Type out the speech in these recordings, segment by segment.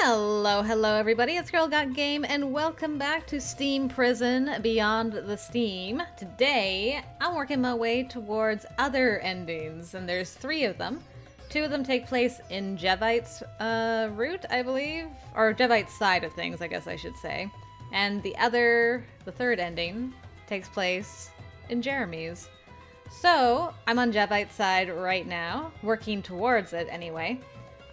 Hello everybody, it's GirlGotGame and welcome back to Steam Prison Beyond the Steam. Today, I'm working my way towards other endings, and there's 3 of them. 2 of them take place in Jevite's route, I believe, or Jevite's side of things, I guess I should say. And the 3rd ending, takes place in Jereme's. So, I'm on Jevite's side right now, working towards it anyway.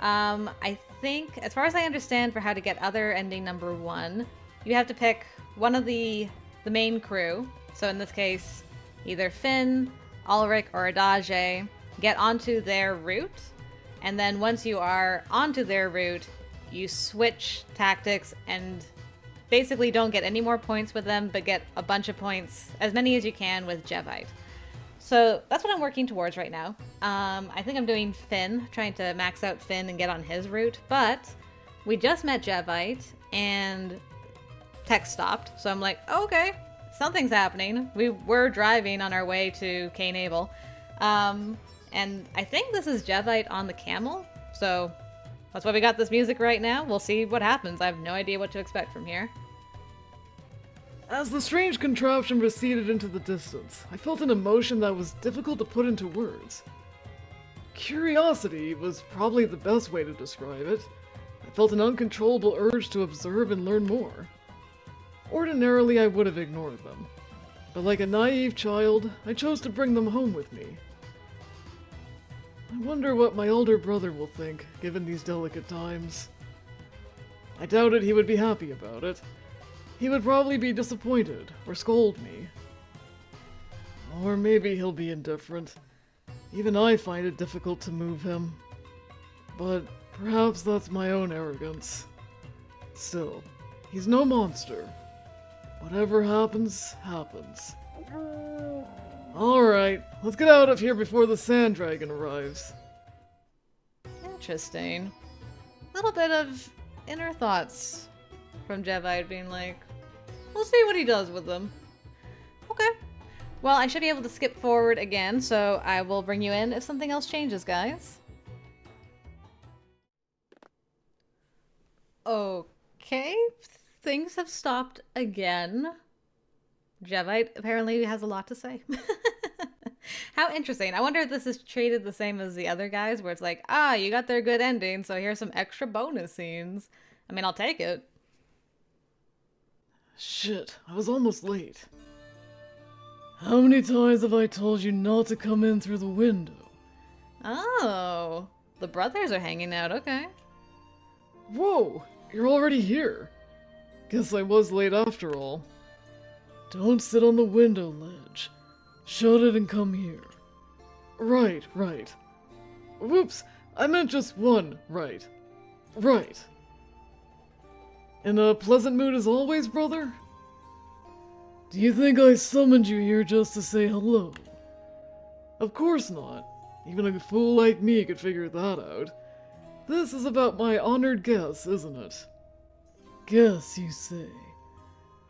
I think, as far as I understand, for how to get other ending number 1, you have to pick one of the main crew. So in this case, either Finn, Ulrik, or Adage, get onto their route, and then once you are onto their route, you switch tactics and basically don't get any more points with them, but get a bunch of points, as many as you can, with Jevite. So that's what I'm working towards right now. I think I'm doing Finn, trying to max out Finn and get on his route, but we just met Jevite and text stopped, so I'm like, oh, okay, something's happening. We were driving on our way to Cainabel, and I think this is Jevite on the camel, so that's why we got this music right now. We'll see what happens. I have no idea what to expect from here. As the strange contraption receded into the distance, I felt an emotion that was difficult to put into words. Curiosity was probably the best way to describe it. I felt an uncontrollable urge to observe and learn more. Ordinarily, I would have ignored them, but like a naive child, I chose to bring them home with me. I wonder what my older brother will think, given these delicate times. I doubted he would be happy about it. He would probably be disappointed, or scold me. Or maybe he'll be indifferent. Even I find it difficult to move him. But perhaps that's my own arrogance. Still, he's no monster. Whatever happens, happens. Alright, let's get out of here before the sand dragon arrives. Interesting. A little bit of inner thoughts from Jevite being like, we'll see what he does with them. Okay. Well, I should be able to skip forward again, so I will bring you in if something else changes, guys. Okay. Things have stopped again. Jevite apparently has a lot to say. How interesting. I wonder if this is treated the same as the other guys, where it's like, ah, you got their good ending, so here's some extra bonus scenes. I mean, I'll take it. Shit, I was almost late. How many times have I told you not to come in through the window? Oh, the brothers are hanging out, okay. Whoa, you're already here. Guess I was late after all. Don't sit on the window ledge. Shut it and come here. Right. Whoops, I meant just one right. Right. In a pleasant mood as always, brother? Do you think I summoned you here just to say hello? Of course not. Even a fool like me could figure that out. This is about my honored guests, isn't it? Guess, you say.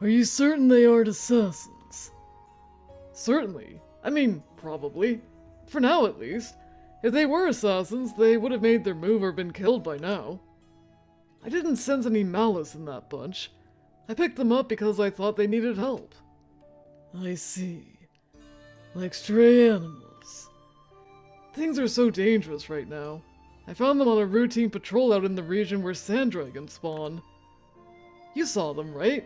Are you certain they aren't assassins? Certainly. I mean, probably. For now, at least. If they were assassins, they would have made their move or been killed by now. I didn't sense any malice in that bunch. I picked them up because I thought they needed help. I see. Like stray animals. Things are so dangerous right now. I found them on a routine patrol out in the region where sand dragons spawn. You saw them, right?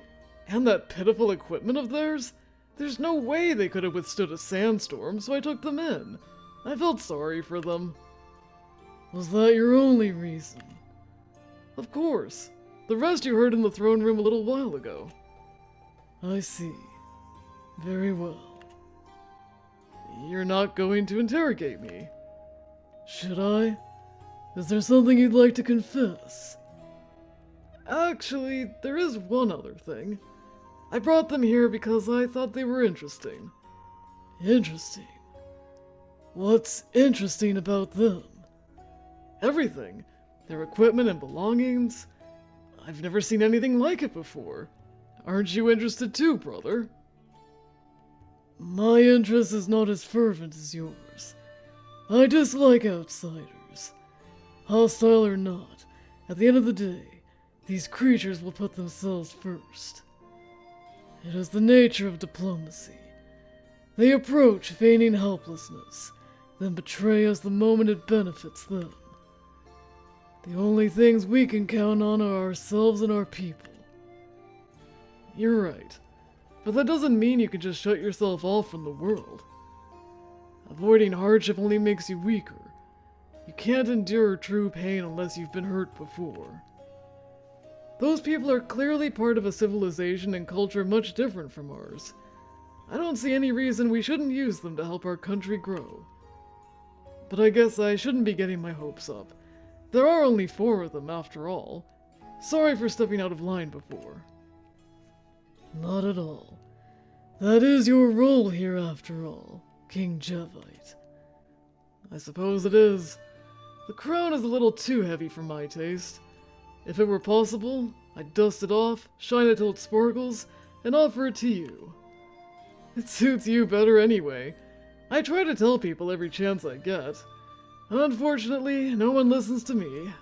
And that pitiful equipment of theirs? There's no way they could have withstood a sandstorm, so I took them in. I felt sorry for them. Was that your only reason? Of course. The rest you heard in the throne room a little while ago. I see. Very well. You're not going to interrogate me. Should I? Is there something you'd like to confess? Actually, there is one other thing. I brought them here because I thought they were interesting. Interesting? What's interesting about them? Everything. Their equipment and belongings. I've never seen anything like it before. Aren't you interested too, brother? My interest is not as fervent as yours. I dislike outsiders. Hostile or not, at the end of the day, These creatures will put themselves first. It is the nature of diplomacy. They approach feigning helplessness, then betray us the moment it benefits them. The only things we can count on are ourselves and our people. You're right, but that doesn't mean you can just shut yourself off from the world. Avoiding hardship only makes you weaker. You can't endure true pain unless you've been hurt before. Those people are clearly part of a civilization and culture much different from ours. I don't see any reason we shouldn't use them to help our country grow. But I guess I shouldn't be getting my hopes up. There are only 4 of them after all. Sorry for stepping out of line before. Not at all. That is your role here after all, King Jevite. I suppose it is. The crown is a little too heavy for my taste. If it were possible, I'd dust it off, shine it till it sparkles, and offer it to you. It suits you better anyway. I try to tell people every chance I get. Unfortunately, no one listens to me.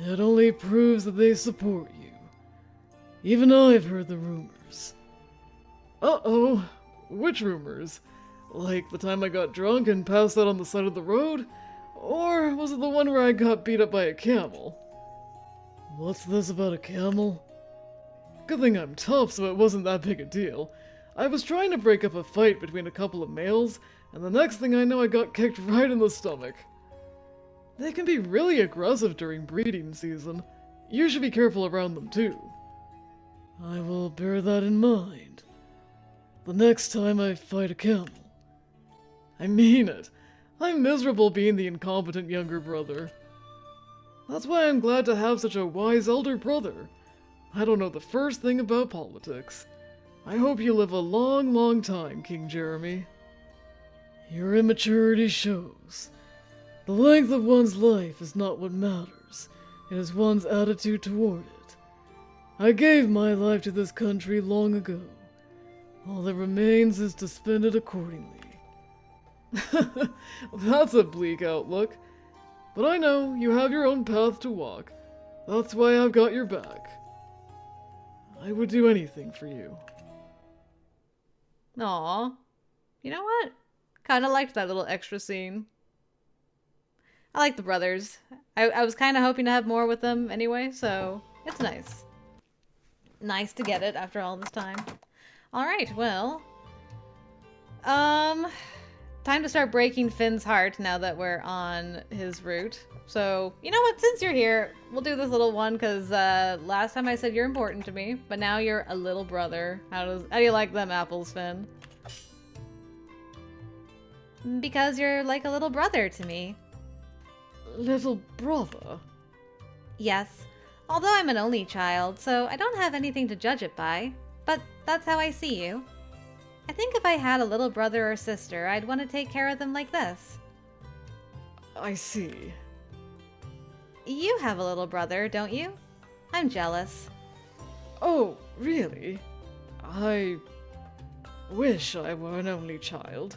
It only proves that they support you. Even I've heard the rumors. Uh-oh. Which rumors? Like the time I got drunk and passed out on the side of the road? Or was it the one where I got beat up by a camel? What's this about a camel? Good thing I'm tough, so it wasn't that big a deal. I was trying to break up a fight between a couple of males, and the next thing I know I got kicked right in the stomach. They can be really aggressive during breeding season. You should be careful around them too. I will bear that in mind. The next time I fight a camel. I mean it. I'm miserable being the incompetent younger brother. That's why I'm glad to have such a wise elder brother. I don't know the first thing about politics. I hope you live a long, long time, King Jereme. Your immaturity shows. The length of one's life is not what matters. It is one's attitude toward it. I gave my life to this country long ago. All that remains is to spend it accordingly. That's a bleak outlook. But I know you have your own path to walk. That's why I've got your back. I would do anything for you. Aw. You know what? Kinda liked that little extra scene. I like the brothers. I was kinda hoping to have more with them anyway, so it's nice. Nice to get it after all this time. Alright, well. Time to start breaking Finn's heart now that we're on his route. So, you know what? Since you're here, we'll do this little one, because last time I said you're important to me, but now you're a little brother. How do you like them apples, Finn? Because you're like a little brother to me. Little brother? Yes. Although I'm an only child, so I don't have anything to judge it by. But that's how I see you. I think if I had a little brother or sister, I'd want to take care of them like this. I see. You have a little brother, don't you? I'm jealous. Oh, really? I wish I were an only child.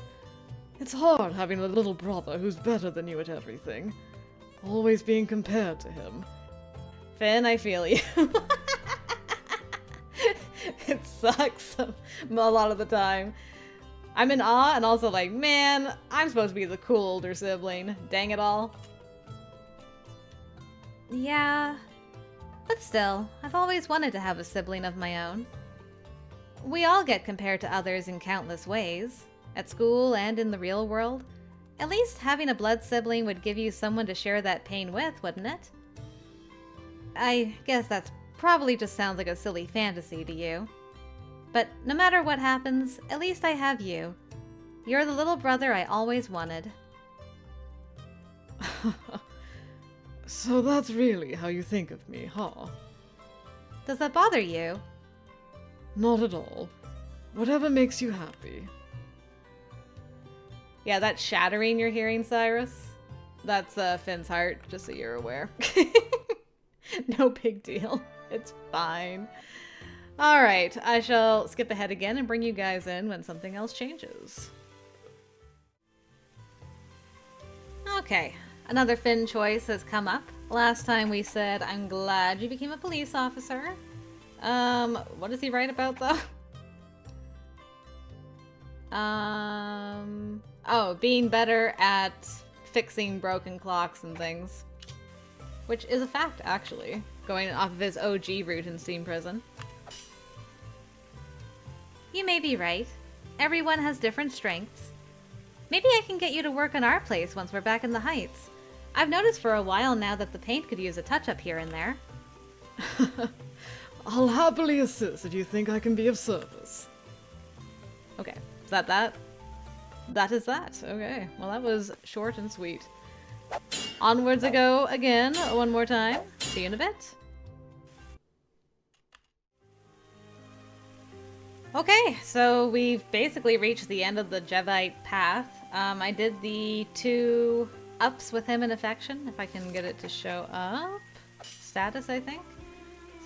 It's hard having a little brother who's better than you at everything. Always being compared to him. Finn, I feel you. It sucks a lot of the time. I'm in awe and also like, man, I'm supposed to be the cool older sibling. Dang it all. Yeah, but still, I've always wanted to have a sibling of my own. We all get compared to others in countless ways, at school and in the real world. At least having a blood sibling would give you someone to share that pain with, wouldn't it? I guess that's probably just sounds like a silly fantasy to you. But no matter what happens, at least I have you. You're the little brother I always wanted. So that's really how you think of me, huh? Does that bother you? Not at all. Whatever makes you happy. Yeah, that shattering you're hearing, Cyrus. That's Finn's heart, just so you're aware. No big deal. It's fine. Alright, I shall skip ahead again and bring you guys in when something else changes. Okay, Another Finn choice has come up. Last time we said, I'm glad you became a police officer. What does he write about though? Oh, being better at fixing broken clocks and things. Which is a fact, actually. Going off of his OG route in Steam Prison. You may be right. Everyone has different strengths. Maybe I can get you to work on our place once we're back in the Heights. I've noticed for a while now that the paint could use a touch-up here and there. I'll happily assist if you think I can be of service. Okay, is that that? That is that. Okay, well that was short and sweet. Onwards I go again, one more time. See you in a bit. Okay, so we've basically reached the end of the Jevite path. I did the 2 ups with him in affection, if I can get it to show up. Status, I think.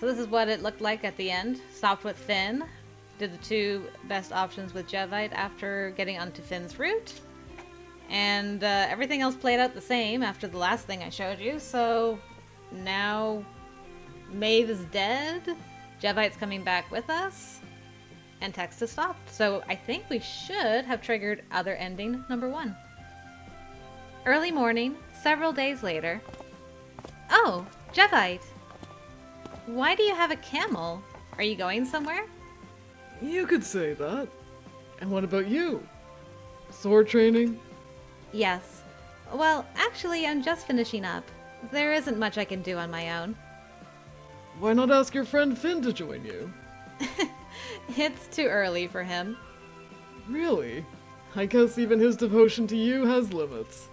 So this is what it looked like at the end. Stopped with Finn. Did the 2 best options with Jevite after getting onto Finn's route. And everything else played out the same after the last thing I showed you. So now Maeve is dead. Jevite's coming back with us. And text has stopped. So I think we should have triggered other ending number 1. Early morning, several days later. Oh, Jevite. Why do you have a camel? Are you going somewhere? You could say that. And what about you? Sword training? Yes. Well, actually, I'm just finishing up. There isn't much I can do on my own. Why not ask your friend Finn to join you? It's too early for him. Really? I guess even his devotion to you has limits.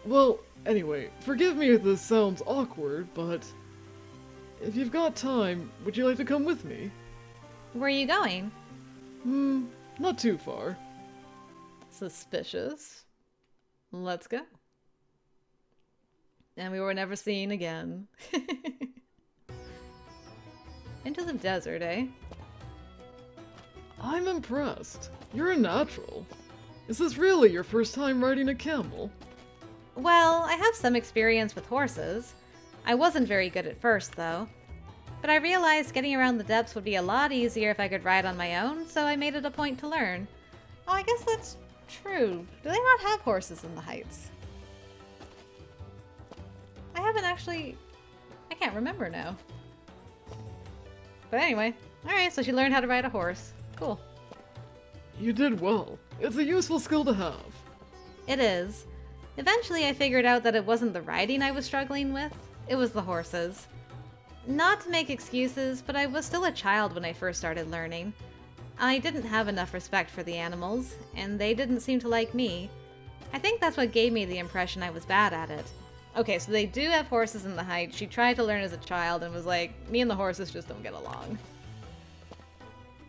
Well, anyway, forgive me if this sounds awkward, but if you've got time, would you like to come with me? Where are you going? Not too far. Suspicious. Let's go. And we were never seen again. Into the desert, eh? I'm impressed. You're a natural. Is this really your first time riding a camel? Well, I have some experience with horses. I wasn't very good at first, though. But I realized getting around the depths would be a lot easier if I could ride on my own, so I made it a point to learn. Oh, I guess that's true. Do they not have horses in the Heights? I haven't actually... I can't remember now. But anyway, alright, so she learned how to ride a horse. Cool. You did well. It's a useful skill to have. It is. Eventually I figured out that it wasn't the riding I was struggling with, it was the horses. Not to make excuses, but I was still a child when I first started learning. I didn't have enough respect for the animals, and they didn't seem to like me. I think that's what gave me the impression I was bad at it. Okay, so they do have horses in the Heights. She tried to learn as a child and was like, me and the horses just don't get along.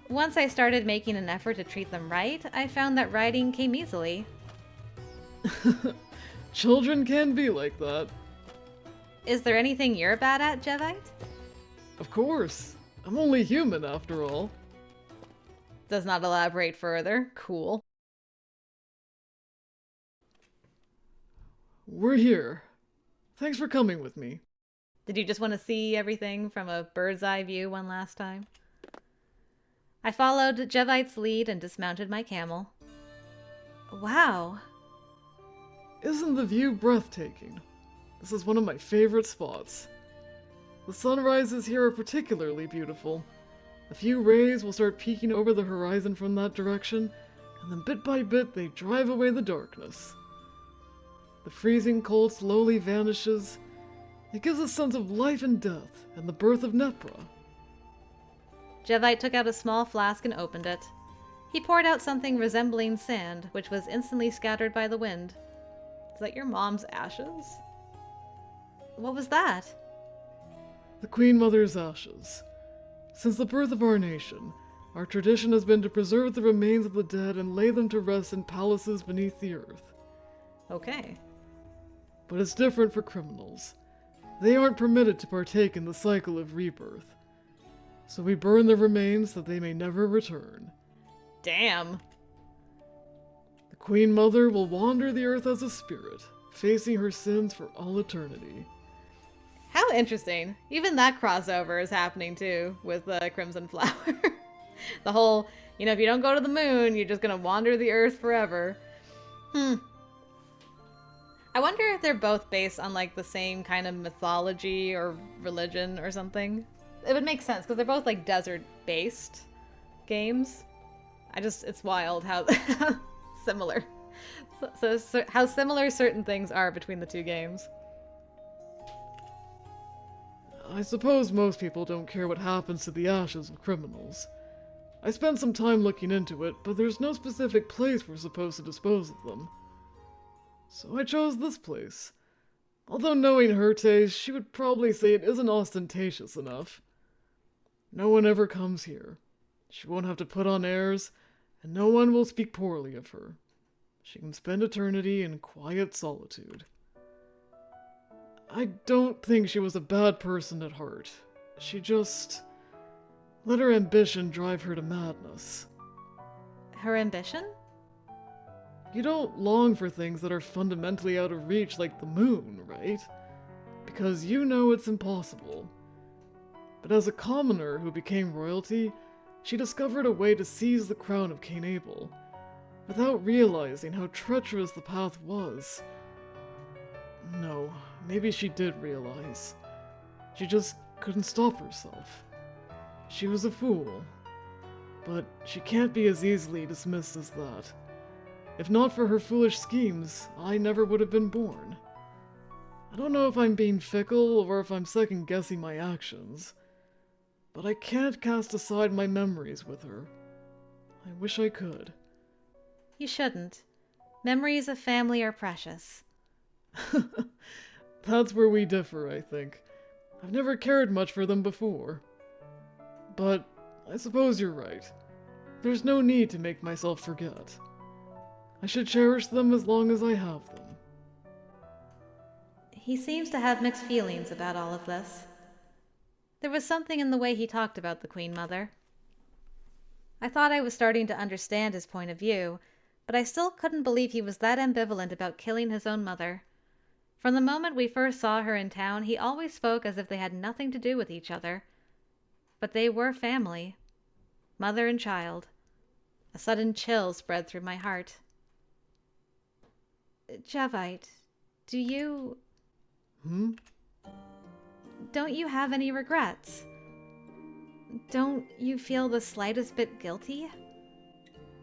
Once I started making an effort to treat them right, I found that riding came easily. Children can be like that. Is there anything you're bad at, Jevite? Of course. I'm only human after all. Does not elaborate further. Cool. We're here. Thanks for coming with me. Did you just want to see everything from a bird's eye view one last time? I followed Jevite's lead and dismounted my camel. Wow. Isn't the view breathtaking? This is one of my favorite spots. The sunrises here are particularly beautiful. A few rays will start peeking over the horizon from that direction, and then bit by bit they drive away the darkness. The freezing cold slowly vanishes. It gives a sense of life and death and the birth of Nepra. Jevite took out a small flask and opened it. He poured out something resembling sand, which was instantly scattered by the wind. Is that your mom's ashes? What was that? The Queen Mother's ashes. Since the birth of our nation, our tradition has been to preserve the remains of the dead and lay them to rest in palaces beneath the earth. Okay. But it's different for criminals. They aren't permitted to partake in the cycle of rebirth. So we burn their remains that they may never return. Damn. The Queen Mother will wander the earth as a spirit, facing her sins for all eternity. How interesting. Even that crossover is happening too with the Crimson Flower. The whole, if you don't go to the moon, you're just gonna wander the earth forever. I wonder if they're both based on like the same kind of mythology or religion or something. It would make sense because they're both like desert-based games. It's wild how similar. So how similar certain things are between the two games. I suppose most people don't care what happens to the ashes of criminals. I spent some time looking into it, but there's no specific place we're supposed to dispose of them. So I chose this place. Although knowing her taste, she would probably say it isn't ostentatious enough. No one ever comes here. She won't have to put on airs, and no one will speak poorly of her. She can spend eternity in quiet solitude. I don't think she was a bad person at heart. She just let her ambition drive her to madness. Her ambition? You don't long for things that are fundamentally out of reach like the moon, right? Because you know it's impossible. But as a commoner who became royalty, she discovered a way to seize the crown of Cainabel, without realizing how treacherous the path was. No, maybe she did realize. She just couldn't stop herself. She was a fool. But she can't be as easily dismissed as that. If not for her foolish schemes, I never would have been born. I don't know if I'm being fickle or if I'm second-guessing my actions, but I can't cast aside my memories with her. I wish I could. You shouldn't. Memories of family are precious. That's where we differ, I think. I've never cared much for them before. But I suppose you're right. There's no need to make myself forget. I should cherish them as long as I have them. He seems to have mixed feelings about all of this. There was something in the way he talked about the Queen Mother. I thought I was starting to understand his point of view, but I still couldn't believe he was that ambivalent about killing his own mother. From the moment we first saw her in town, he always spoke as if they had nothing to do with each other. But they were family. Mother and child. A sudden chill spread through my heart. Jevite, do you... Don't you have any regrets? Don't you feel the slightest bit guilty?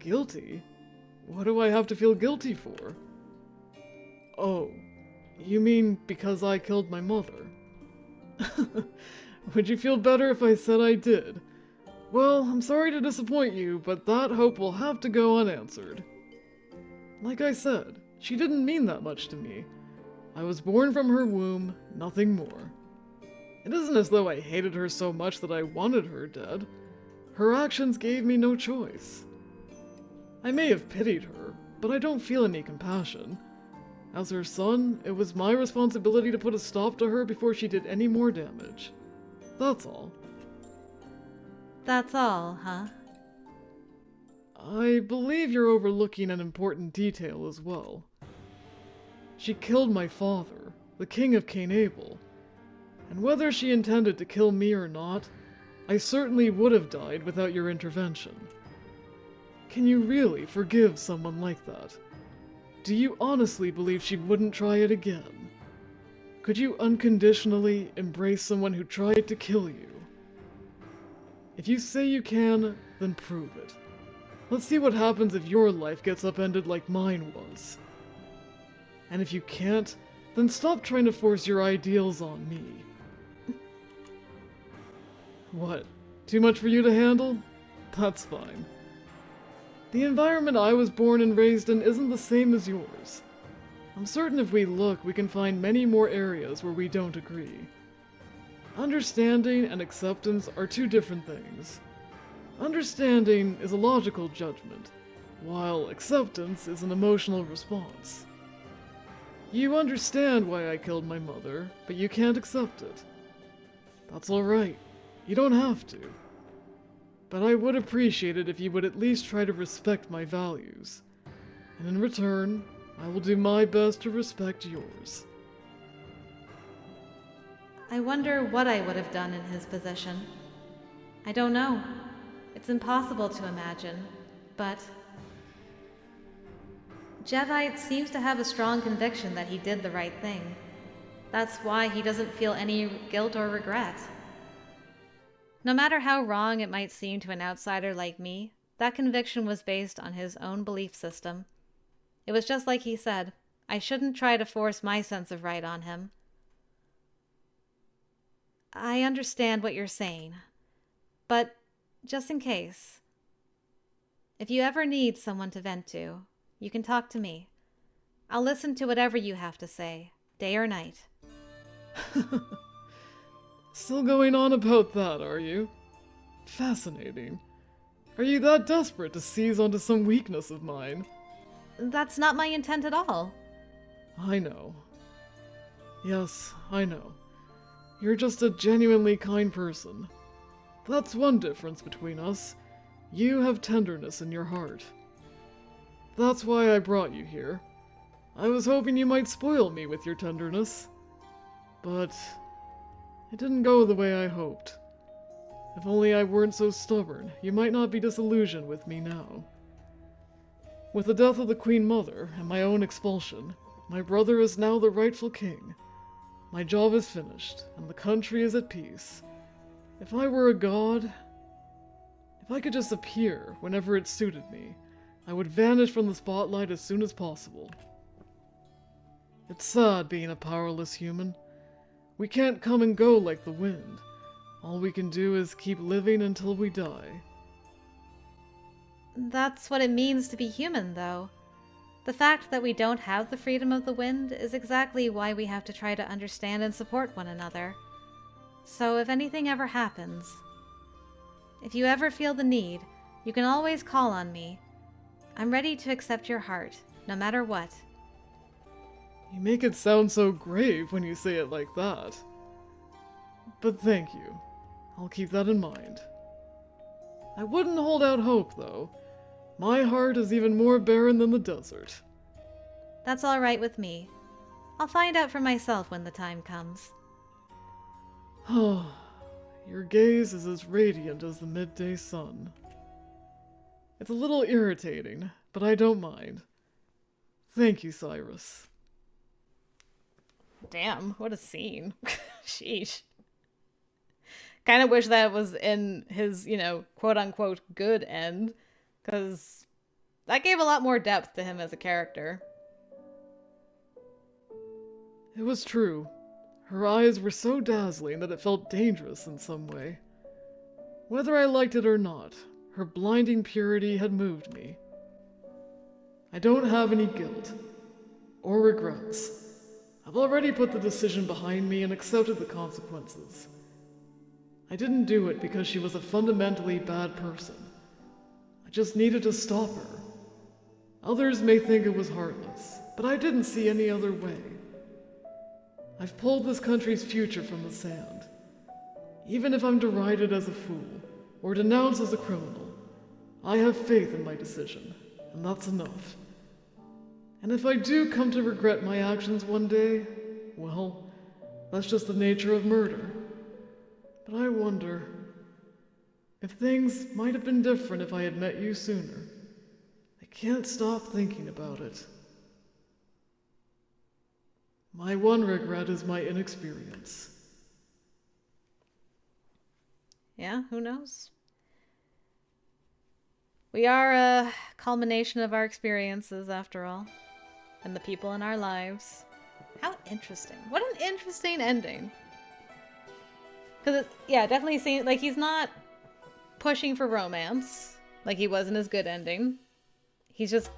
Guilty? What do I have to feel guilty for? Oh, you mean because I killed my mother? Would you feel better if I said I did? Well, I'm sorry to disappoint you, but that hope will have to go unanswered. Like I said, she didn't mean that much to me. I was born from her womb, nothing more. It isn't as though I hated her so much that I wanted her dead. Her actions gave me no choice. I may have pitied her, but I don't feel any compassion. As her son, it was my responsibility to put a stop to her before she did any more damage. That's all. That's all, huh? I believe you're overlooking an important detail as well. She killed my father, the King of Cainabel. And whether she intended to kill me or not, I certainly would have died without your intervention. Can you really forgive someone like that? Do you honestly believe she wouldn't try it again? Could you unconditionally embrace someone who tried to kill you? If you say you can, then prove it. Let's see what happens if your life gets upended like mine was. And if you can't, then stop trying to force your ideals on me. What? Too much for you to handle? That's fine. The environment I was born and raised in isn't the same as yours. I'm certain if we look, we can find many more areas where we don't agree. Understanding and acceptance are two different things. Understanding is a logical judgment, while acceptance is an emotional response. You understand why I killed my mother, but you can't accept it. That's alright. You don't have to. But I would appreciate it if you would at least try to respect my values. And in return, I will do my best to respect yours. I wonder what I would have done in his position. I don't know. It's impossible to imagine, but Jevite seems to have a strong conviction that he did the right thing. That's why he doesn't feel any guilt or regret. No matter how wrong it might seem to an outsider like me, that conviction was based on his own belief system. It was just like he said, I shouldn't try to force my sense of right on him. I understand what you're saying, but just in case, if you ever need someone to vent to, you can talk to me. I'll listen to whatever you have to say, day or night. Still going on about that, are you? Fascinating. Are you that desperate to seize onto some weakness of mine? That's not my intent at all. I know. Yes, I know. You're just a genuinely kind person. That's one difference between us. You have tenderness in your heart. That's why I brought you here. I was hoping you might spoil me with your tenderness. But it didn't go the way I hoped. If only I weren't so stubborn, you might not be disillusioned with me now. With the death of the Queen Mother and my own expulsion, my brother is now the rightful king. My job is finished, and the country is at peace. If I were a god, if I could just appear whenever it suited me, I would vanish from the spotlight as soon as possible. It's sad being a powerless human. We can't come and go like the wind. All we can do is keep living until we die. That's what it means to be human, though. The fact that we don't have the freedom of the wind is exactly why we have to try to understand and support one another. So if anything ever happens, if you ever feel the need, you can always call on me. I'm ready to accept your heart, no matter what. You make it sound so grave when you say it like that. But thank you. I'll keep that in mind. I wouldn't hold out hope, though. My heart is even more barren than the desert. That's all right with me. I'll find out for myself when the time comes. Oh, your gaze is as radiant as the midday sun. It's a little irritating, but I don't mind. Thank you, Cyrus. Damn, what a scene. Sheesh. Kind of wish that was in his, quote-unquote good end, because that gave a lot more depth to him as a character. It was true. Her eyes were so dazzling that it felt dangerous in some way. Whether I liked it or not, her blinding purity had moved me. I don't have any guilt or regrets. I've already put the decision behind me and accepted the consequences. I didn't do it because she was a fundamentally bad person. I just needed to stop her. Others may think it was heartless, but I didn't see any other way. I've pulled this country's future from the sand. Even if I'm derided as a fool, or denounced as a criminal, I have faith in my decision, and that's enough. And if I do come to regret my actions one day, well, that's just the nature of murder. But I wonder if things might have been different if I had met you sooner. I can't stop thinking about it. My one regret is my inexperience. Yeah, who knows? We are a culmination of our experiences, after all, and the people in our lives. How interesting. What an interesting ending. Because, yeah, definitely seems like he's not pushing for romance like he was in his good ending. He's just...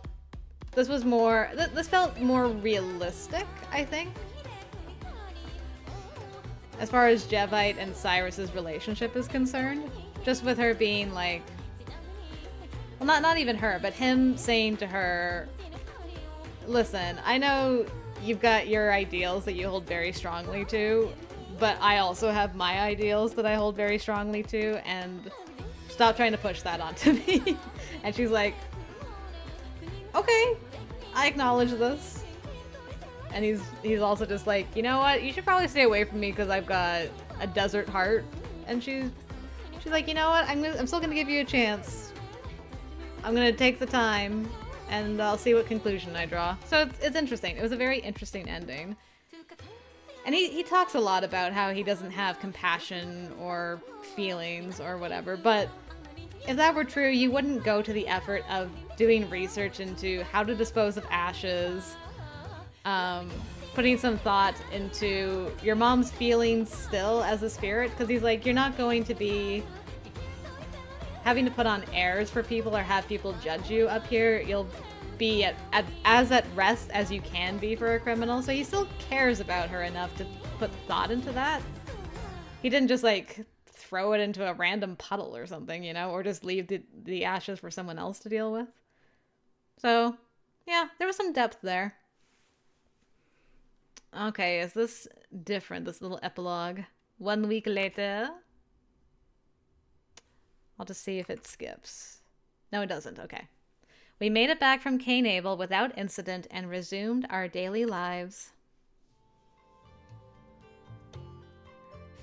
This was more... This felt more realistic, I think. As far as Jevite and Cyrus's relationship is concerned. Just with her being like... Well, not even her, but him saying to her, listen, I know you've got your ideals that you hold very strongly to, but I also have my ideals that I hold very strongly to, and stop trying to push that onto me. And she's like, okay, I acknowledge this. And he's also just like, you know what? You should probably stay away from me because I've got a desert heart. And she's like, you know what? I'm still gonna give you a chance. I'm gonna take the time, and I'll see what conclusion I draw. So it's interesting. It was a very interesting ending. And he talks a lot about how he doesn't have compassion or feelings or whatever, but if that were true, you wouldn't go to the effort of doing research into how to dispose of ashes, putting some thought into your mom's feelings still as a spirit, because he's like, you're not going to be having to put on airs for people or have people judge you up here. You'll be as at rest as you can be for a criminal, so he still cares about her enough to put thought into that. He didn't just like throw it into a random puddle or something, you know, or just leave the ashes for someone else to deal with. So yeah, there was some depth there. Okay, is this different, this little epilogue? 1 week later. I'll just see if it skips. No, it doesn't. Okay. We made it back from Cainabel without incident and resumed our daily lives.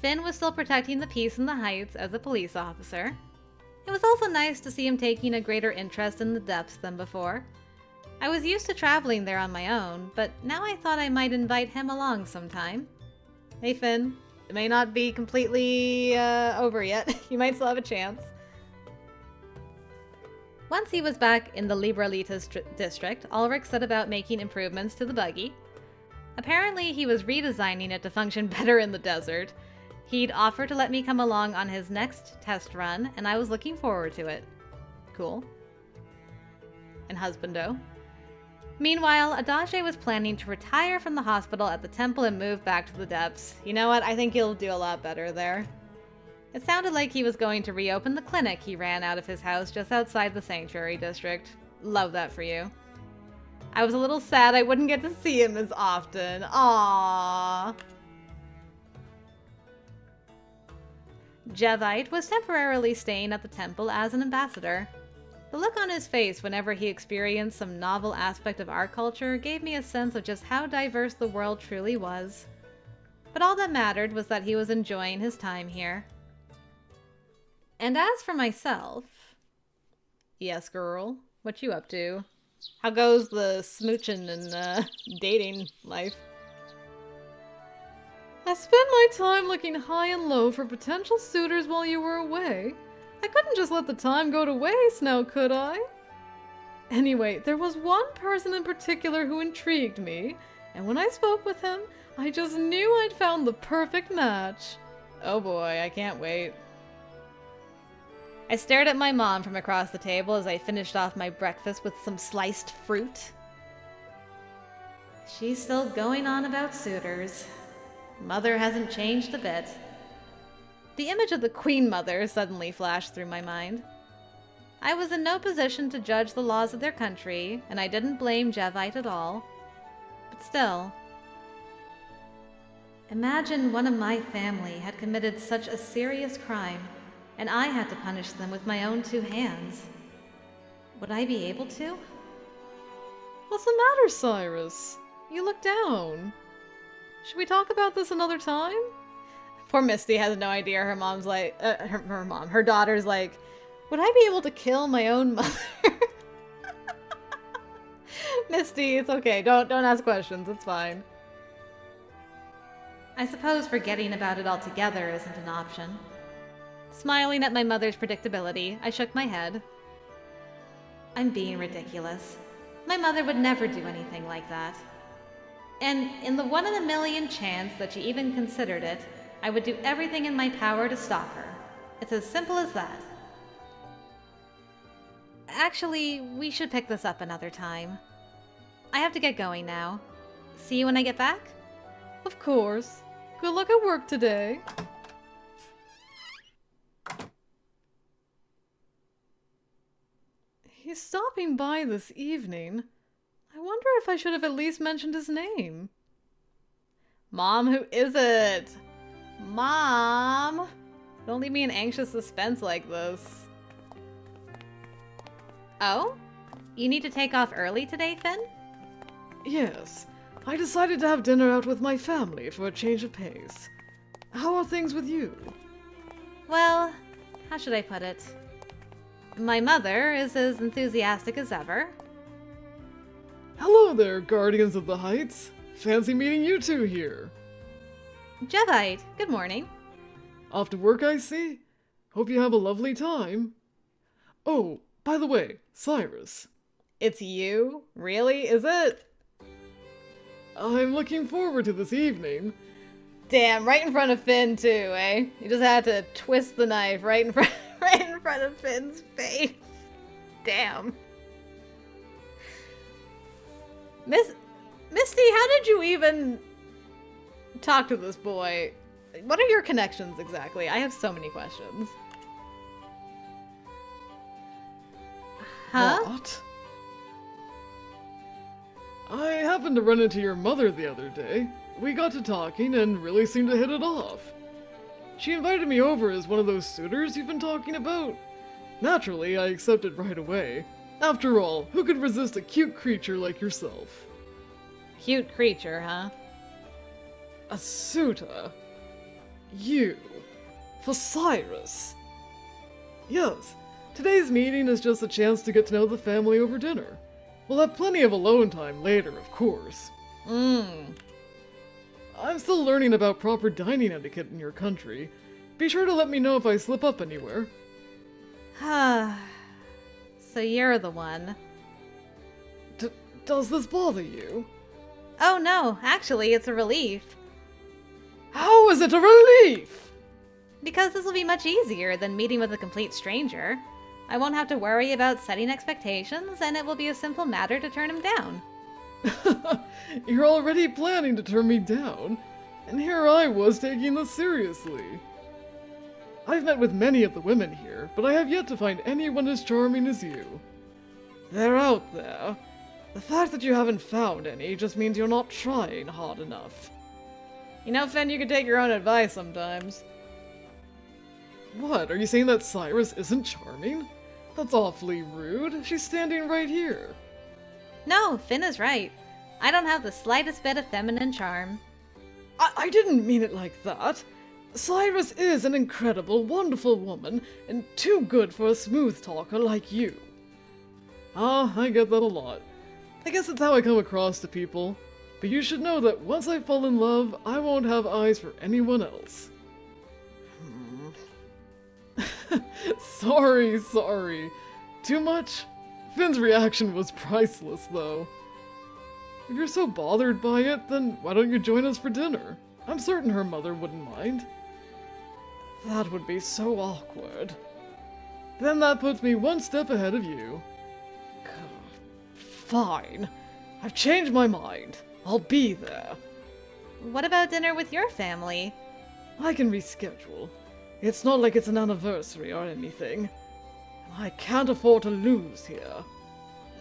Finn was still protecting the peace in the Heights as a police officer. It was also nice to see him taking a greater interest in the depths than before. I was used to traveling there on my own, but now I thought I might invite him along sometime. Hey Finn, it may not be completely over yet. You might still have a chance. Once he was back in the Libralitas district, Ulrik set about making improvements to the buggy. Apparently, he was redesigning it to function better in the desert. He'd offered to let me come along on his next test run, and I was looking forward to it. Cool. And husbando. Meanwhile, Adage was planning to retire from the hospital at the temple and move back to the depths. You know what? I think he'll do a lot better there. It sounded like he was going to reopen the clinic he ran out of his house just outside the sanctuary district. Love that for you. I was a little sad I wouldn't get to see him as often. Aww. Jevite was temporarily staying at the temple as an ambassador. The look on his face whenever he experienced some novel aspect of our culture gave me a sense of just how diverse the world truly was. But all that mattered was that he was enjoying his time here. And as for myself... Yes, girl. What you up to? How goes the smooching and dating life? I spent my time looking high and low for potential suitors while you were away. I couldn't just let the time go to waste now, could I? Anyway, there was one person in particular who intrigued me, and when I spoke with him, I just knew I'd found the perfect match. Oh boy, I can't wait. I stared at my mom from across the table as I finished off my breakfast with some sliced fruit. She's still going on about suitors. Mother hasn't changed a bit. The image of the Queen Mother suddenly flashed through my mind. I was in no position to judge the laws of their country, and I didn't blame Jevite at all. But still... Imagine one of my family had committed such a serious crime, and I had to punish them with my own 2 hands. Would I be able to? What's the matter, Cyrus? You look down. Should we talk about this another time? Poor Misty has no idea. Her mom's like, her daughter's like, would I be able to kill my own mother? Misty, it's okay. Don't ask questions. It's fine. I suppose forgetting about it altogether isn't an option. Smiling at my mother's predictability, I shook my head. I'm being ridiculous. My mother would never do anything like that. And in the 1 in a million chance that she even considered it, I would do everything in my power to stop her. It's as simple as that. Actually, we should pick this up another time. I have to get going now. See you when I get back? Of course. Good luck at work today. He's stopping by this evening. I wonder if I should have at least mentioned his name. Mom, who is it? Mom! Don't leave me in anxious suspense like this. Oh? You need to take off early today, Finn? Yes, I decided to have dinner out with my family for a change of pace. How are things with you? Well, how should I put it? My mother is as enthusiastic as ever. Hello there, Guardians of the Heights. Fancy meeting you two here. Jevite, good morning. Off to work, I see? Hope you have a lovely time. Oh, by the way, Cyrus. It's you? Really? Is it? I'm looking forward to this evening. Damn, right in front of Finn too, eh? You just had to twist the knife right in front of Finn's face. Damn. Misty, how did you even talk to this boy? What are your connections exactly? I have so many questions. Huh? What? I happened to run into your mother the other day. We got to talking and really seemed to hit it off. She invited me over as one of those suitors you've been talking about. Naturally, I accepted right away. After all, who could resist a cute creature like yourself? Cute creature, huh? A suitor? You? For Cyrus? Yes, today's meeting is just a chance to get to know the family over dinner. We'll have plenty of alone time later, of course. I'm still learning about proper dining etiquette in your country. Be sure to let me know if I slip up anywhere. So you're the one. Does this bother you? Oh no, actually it's a relief. How is it a relief? Because this will be much easier than meeting with a complete stranger. I won't have to worry about setting expectations, and it will be a simple matter to turn him down. You're already planning to turn me down, and here I was taking this seriously. I've met with many of the women here, but I have yet to find anyone as charming as you. They're out there. The fact that you haven't found any just means you're not trying hard enough. You know, Finn, you can take your own advice sometimes. What, are you saying that Cyrus isn't charming? That's awfully rude. She's standing right here. No, Finn is right. I don't have the slightest bit of feminine charm. I didn't mean it like that. Cyrus is an incredible, wonderful woman, and too good for a smooth talker like you. I get that a lot. I guess it's how I come across to people. But you should know that once I fall in love, I won't have eyes for anyone else. Sorry. Too much? Finn's reaction was priceless, though. If you're so bothered by it, then why don't you join us for dinner? I'm certain her mother wouldn't mind. That would be so awkward. Then that puts me one step ahead of you. Fine. I've changed my mind. I'll be there. What about dinner with your family? I can reschedule. It's not like it's an anniversary or anything. I can't afford to lose here.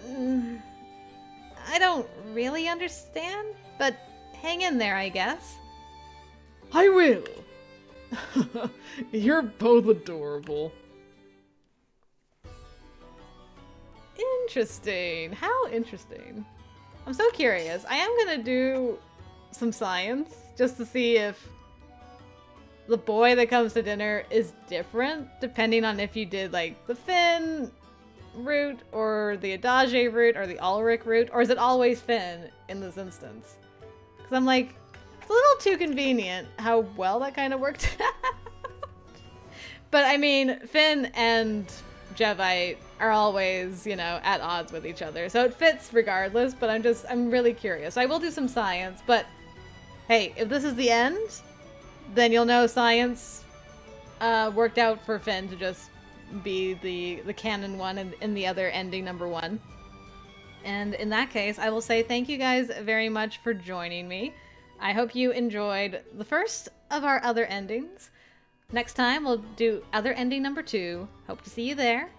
I don't really understand, but hang in there, I guess. I will. You're both adorable. Interesting. How interesting. I'm so curious. I am gonna do some science just to see if the boy that comes to dinner is different depending on if you did like the Finn route or the Adage route or the Ulrik route, or is it always Finn in this instance? Because I'm like, it's a little too convenient how well that kind of worked out. But I mean, Finn and Jevite are always, you know, at odds with each other, so it fits regardless, but I'm really curious. I will do some science, but hey, if this is the end, then you'll know science worked out for Finn to just be the canon one and in the other ending number one. And in that case, I will say thank you guys very much for joining me. I hope you enjoyed the first of our other endings. Next time we'll do other ending number 2. Hope to see you there.